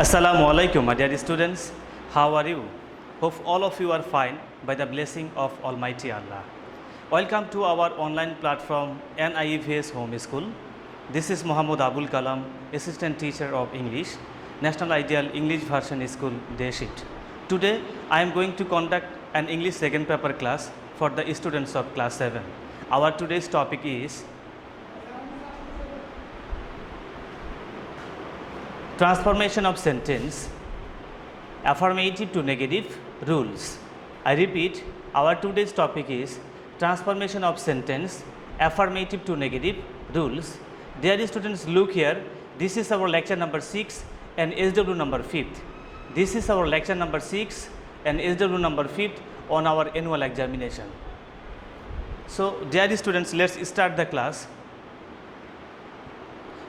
Assalamu alaikum, my dear students. How are you? Hope all of you are fine by the blessing of Almighty Allah. Welcome to our online platform NIEVS Home School. This is Muhammad Abul Kalam, Assistant Teacher of English, National Ideal English Version School, Deshit. Today, I am going to conduct an English second paper class for the students of class 7. Our today's topic is transformation of sentence, affirmative to negative rules. I repeat, our today's topic is transformation of sentence, affirmative to negative rules. Dear students, look here. This is our lecture number 6 and SW number 5th. This is our lecture number 6 and SW number 5th on our annual examination. So, dear students, let's start the class.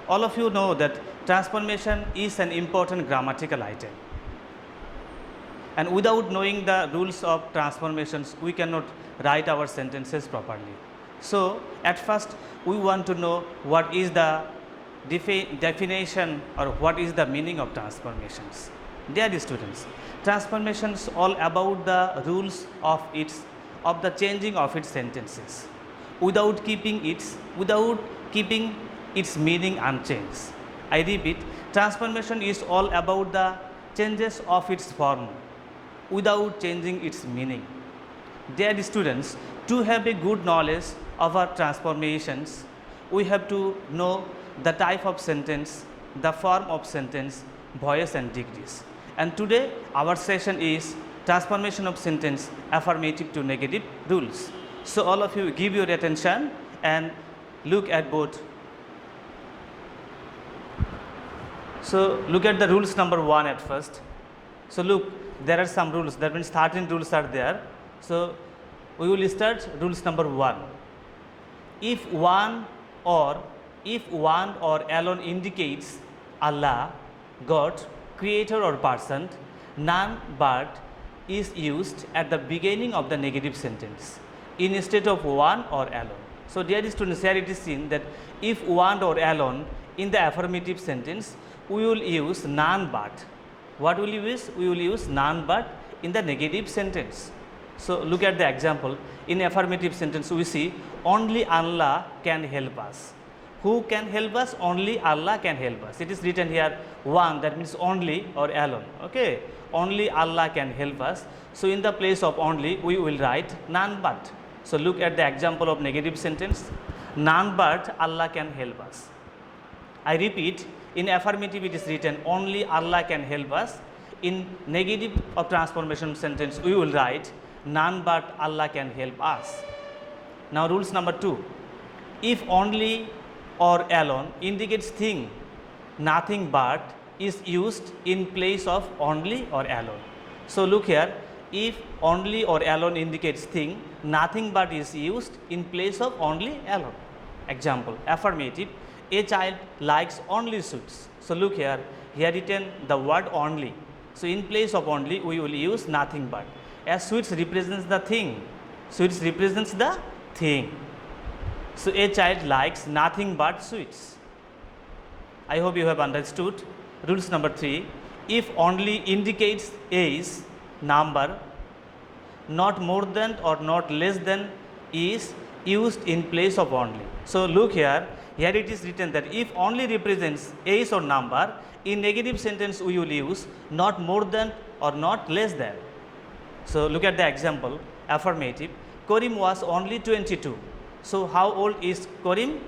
All of you know that transformation is an important grammatical item, and without knowing the rules of transformations, we cannot write our sentences properly. So, at first, we want to know what is the definition or what is the meaning of transformations. Dear students, transformations all about the rules of the changing of its sentences without keeping its meaning unchanged. I repeat, transformation is all about the changes of its form without changing its meaning. Dear students, to have a good knowledge of our transformations, we have to know the type of sentence, the form of sentence, voice and degrees. And today our session is transformation of sentence, affirmative to negative rules. So all of you give your attention and look at both. So look at the rules number 1 at first. So look, there are some rules, that means 13 rules are there. So we will start rules number 1. If one or alone indicates Allah, God, creator or person, none but is used at the beginning of the negative sentence instead of one or alone. So dear students, here it is seen that if one or alone in the affirmative sentence, we will use none but. What will we use? We will use none but in the negative sentence. So look at the example. In affirmative sentence, we see only Allah can help us. Who can help us? Only Allah can help us. It is written here one, that means only or alone. Okay, only Allah can help us. So in the place of only, we will write none but. So look at the example of negative sentence. None but Allah can help us. I repeat, in affirmative it is written only Allah can help us. In negative of transformation sentence, we will write none but Allah can help us. Now rules number 2. If only or alone indicates thing, nothing but is used in place of only or alone. So look here, if only or alone indicates thing, nothing but is used in place of only alone. Example, affirmative, a child likes only sweets. So look here, written the word only. So in place of only, we will use nothing but. As sweets represents the thing, sweets represents the thing. So a child likes nothing but sweets. I hope you have understood. Rules number 3. If only indicates is number, not more than or not less than is used in place of only. So look here, here it is written that if only represents is or number, in negative sentence we will use not more than or not less than. So look at the example, affirmative, Karim was only 22. So how old is Karim?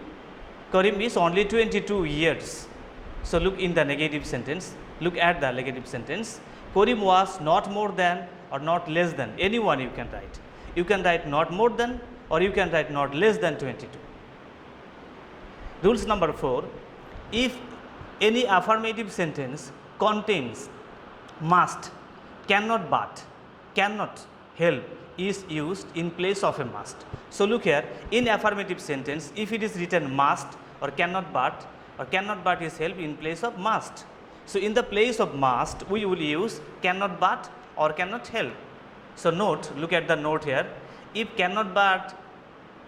Karim is only 22 years. So look in the negative sentence, look at the negative sentence, Karim was not more than or not less than, anyone you can write. You can write not more than or you can write not less than 22. Rules number 4. If any affirmative sentence contains must, cannot but, cannot, help is used in place of a must. So look here, in affirmative sentence, if it is written must or cannot but is help in place of must. So in the place of must, we will use cannot but or cannot help. So note, look at the note here. If cannot but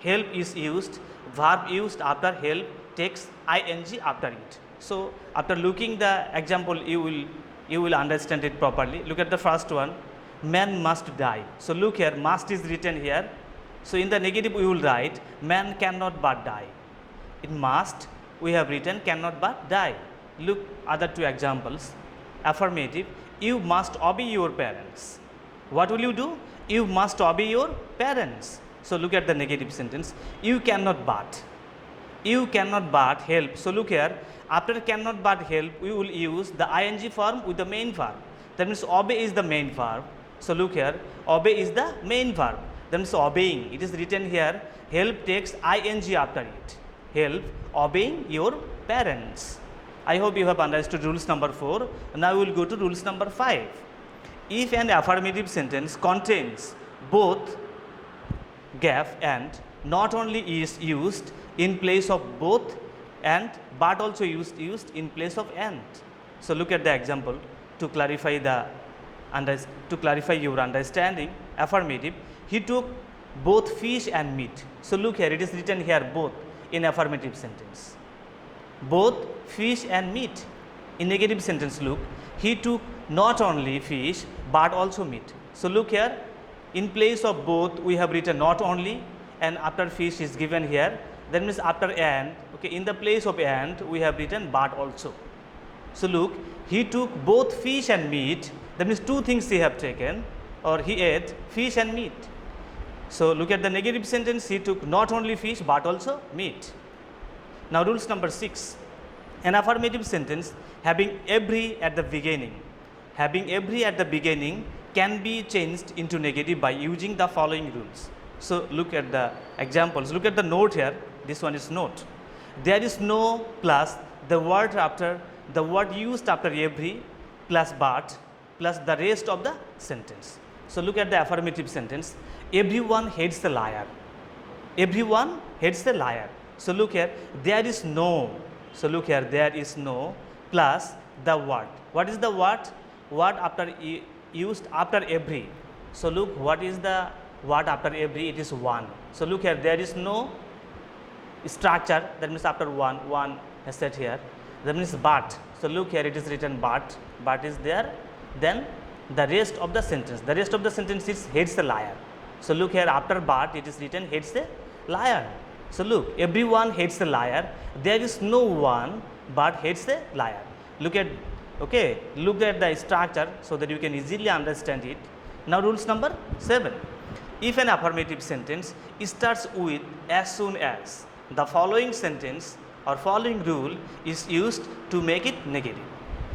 help is used, verb used after help takes ing after it. So after looking the example, you will you will understand it properly. Look at the first one, man must die. So look here, must is written here. So in the negative we will write man cannot but die. In must we have written cannot but die. Look other two examples. Affirmative, you must obey your parents. What will you do? You must obey your parents. So look at the negative sentence, you cannot but. You cannot but help. So look here, after cannot but help we will use the ing form with the main verb. That means obey is the main verb. So look here, obey is the main verb. That means obeying. It is written here, help takes ing after it. Help, obeying your parents. I hope you have understood rules number 4. Now we will go to rules number 5. If an affirmative sentence contains both gaf and not only is used in place of both and but also used in place of and. So look at the example to clarify your understanding. Affirmative, he took both fish and meat. So look here, it is written here both in affirmative sentence. Both fish and meat. In negative sentence, look, he took not only fish but also meat. So look here, in place of both we have written not only and after fish is given here. That means after and, okay, in the place of and we have written but also. So look, he took both fish and meat. That means two things he have taken, or he ate fish and meat. So look at the negative sentence, he took not only fish but also meat. Now rules number 6, an affirmative sentence having every at the beginning. Having every at the beginning can be changed into negative by using the following rules. So look at the examples, look at the note here, this one is note. There is no plus the word used after every plus but plus the rest of the sentence. So look at the affirmative sentence, everyone hates the liar. Everyone hates the liar. So look here, there is no. So look here, there is no plus the word. What is the word? Word after used after every. So look, what is the word after every? It is one. So look here, there is no structure. That means after one is set here. That means but. So look here, it is written but. But is there. Then the rest of the sentence. The rest of the sentence is hates the liar. So look here, after but it is written hates the liar. So look, everyone hates the liar. There is no one but hates the liar. Look at the structure so that you can easily understand it. Now rules number 7. If an affirmative sentence starts with as soon as, the following sentence or following rule is used to make it negative.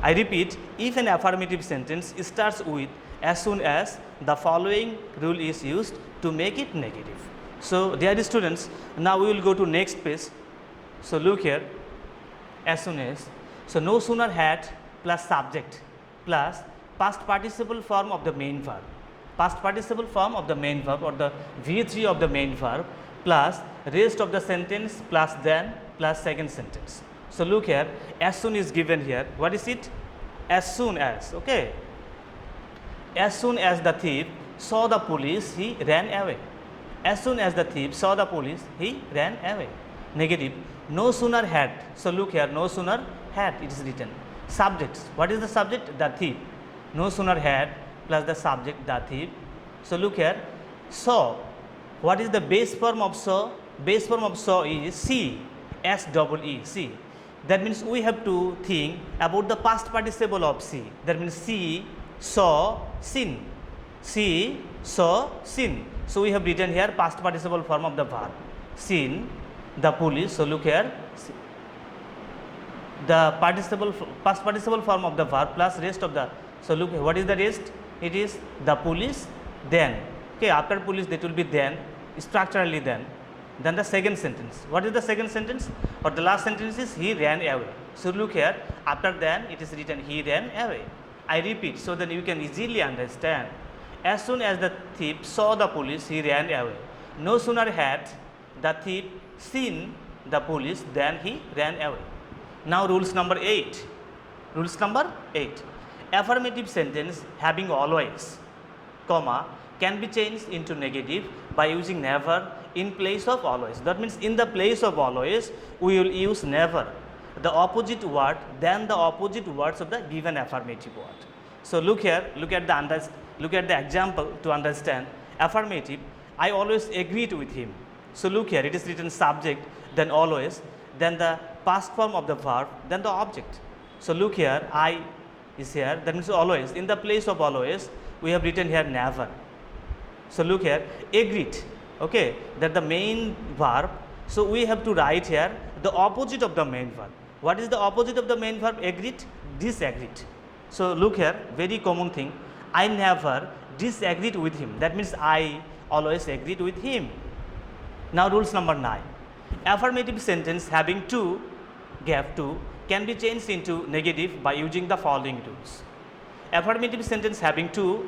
I repeat, if an affirmative sentence starts with as soon as, the following rule is used to make it negative. So dear students, now we will go to next page. So look here, as soon as. So no sooner had plus subject plus past participle form of the main verb. Past participle form of the main verb or the V3 of the main verb plus rest of the sentence plus then plus second sentence. So look here, as soon is given here. What is it? As soon as, okay. As soon as the thief saw the police, he ran away. As soon as the thief saw the police, he ran away. Negative, no sooner had. So look here, no sooner had, it is written. Subjects, what is the subject? The thief. No sooner had plus the subject, the thief. So look here, saw. What is the base form of saw? Base form of saw is see, S-double-E, see. That means we have to think about the past participle of see. That means see, saw, seen. See, saw, seen. So we have written here past participle form of the verb. Seen the police. So look here, the past participle form of the verb plus rest of the. So look, what is the rest? It is the police, then. Okay, after police that will be then, structurally then. Then the second sentence. What is the second sentence? Or the last sentence is he ran away. So look here, after then it is written he ran away. I repeat so that you can easily understand. As soon as the thief saw the police, he ran away. No sooner had the thief seen the police than he ran away. Now rules number 8. Rules number 8. Affirmative sentence having always, comma, can be changed into negative by using never in place of always. That means in the place of always we will use never. the opposite word than the opposite words of the given affirmative word. So look here, look at the example to understand. Affirmative, I always agreed with him. So look here, it is written subject, then always, then the past form of the verb, then the object. So look here, I is here, that means always. In the place of always, we have written here never. So look here, agreed, okay, that the main verb. So we have to write here the opposite of the main verb. What is the opposite of the main verb? Agreed, disagreed. So look here, very common thing, I never disagreed with him. That means I always agreed with him. Now rules number 9. Affirmative sentence having to, gap to, can be changed into negative by using the following rules. Affirmative sentence having to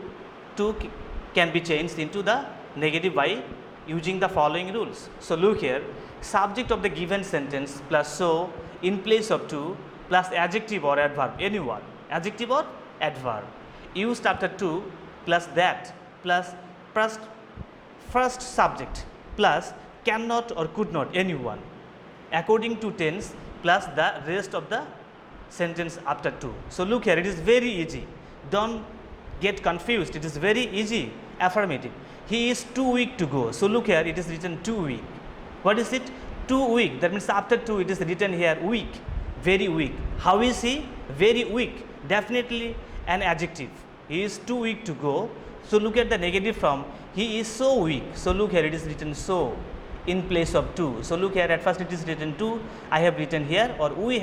can be changed into the negative by using the following rules. So look here, subject of the given sentence plus so in place of to plus adjective or adverb, any one, adjective or adverb, used after to plus that plus first subject plus cannot or could not, any one, according to tense plus the rest of the sentence after to. So look here, it is very easy, don't get confused, it is very easy. Affirmative, he is too weak to go. So look here, it is written too weak. What is it? Too weak, that means after to it is written here weak, very weak. How is he? Very weak, definitely an adjective. He is too weak to go. So look at the negative form, he is so weak. So look here, it is written so in place of to. So look here, at first it is written to, I have written here, or we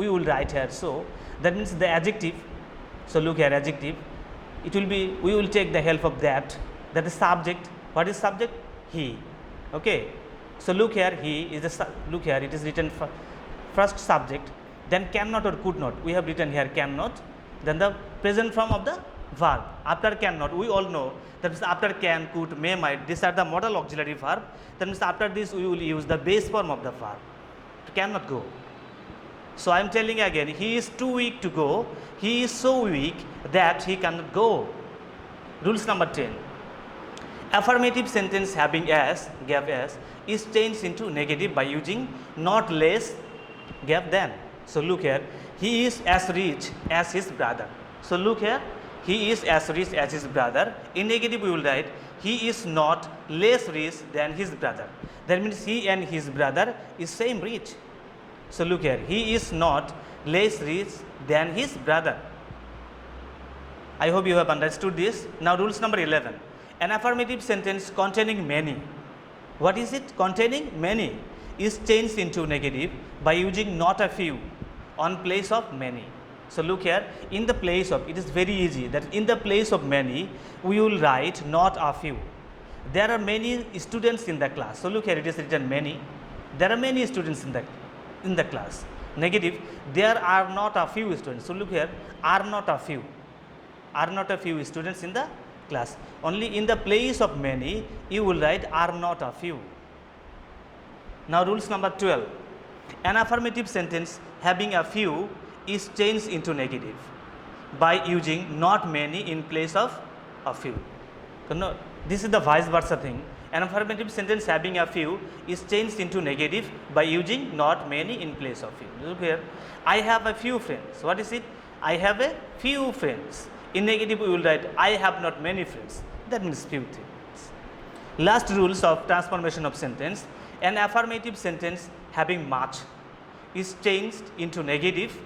will write here so. That means the adjective. So look here, adjective, it will be, we will take the help of that is subject. What is subject? He, okay. So look here, he is the, look here, it is written first subject, then cannot or could not, we have written here cannot, then the present form of the verb. After cannot, we all know that means after can, could, may, might, these are the modal auxiliary verb. That means after this we will use the base form of the verb, cannot go. So I am telling again, he is too weak to go, he is so weak that he cannot go. Rules number 10. Affirmative sentence having as, gap as, is changed into negative by using not less, gap than. So look here, he is as rich as his brother. So look here, he is as rich as his brother. In negative we will write, he is not less rich than his brother. That means he and his brother is same rich. So look here, he is not less rich than his brother. I hope you have understood this. Now rules number 11. An affirmative sentence containing many. What is it? Containing many is changed into negative by using not a few on place of many. So look here, in the place of, it is very easy that in the place of many we will write not a few. There are many students in the class. So look here, it is written many. There are many students in the class. Negative, there are not a few students. So look here, are not a few. Are not a few students in the class. Only in the place of many you will write are not a few. Now rules number 12. An affirmative sentence having a few is changed into negative by using not many in place of a few. So no, this is the vice versa thing. An affirmative sentence having a few is changed into negative by using not many in place of few. Look here, I have a few friends. What is it? I have a few friends. In negative we will write I have not many friends. That means few things. Last rules of transformation of sentence. An affirmative sentence having much is changed into negative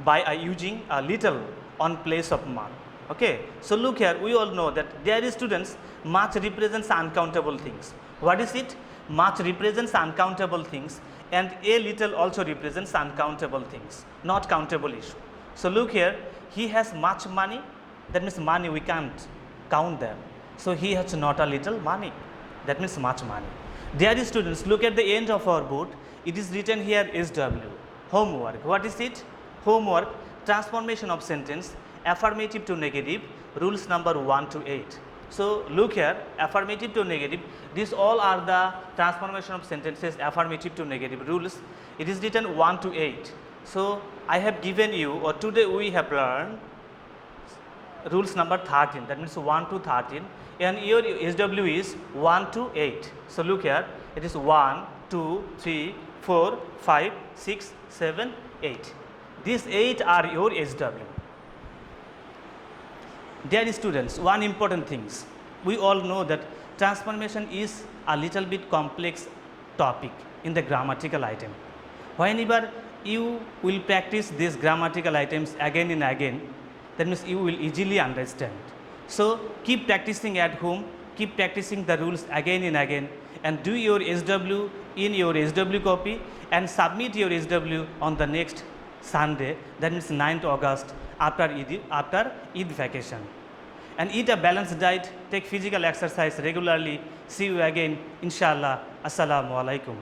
by using a little on place of much. Okay. So look here, we all know that there is students, much represents uncountable things. What is it? Much represents uncountable things and a little also represents uncountable things, not countable issue. So look here, he has much money, that means money we can't count them. So he has not a little money, that means much money. Dear students, look at the end of our board, it is written here SW, homework. What is it? Homework, transformation of sentence, affirmative to negative, rules number 1 to 8. So look here, affirmative to negative, these all are the transformation of sentences, affirmative to negative rules. It is written 1 to 8. So I have given you, or today we have learned rules number 13, that means 1 to 13, and your SW is 1 to 8. So look here, it is 1, 2, 3, 4, 5, 6, 7, 8. These 8 are your SW. Dear students, one important things. We all know that transformation is a little bit complex topic in the grammatical item. Whenever you will practice these grammatical items again and again, that means you will easily understand. So keep practicing at home, keep practicing the rules again and again, and do your SW in your SW copy and submit your SW on the next Sunday, that means 9th August after Eid vacation. And eat a balanced diet, take physical exercise regularly. See you again, inshallah. Assalamu alaikum.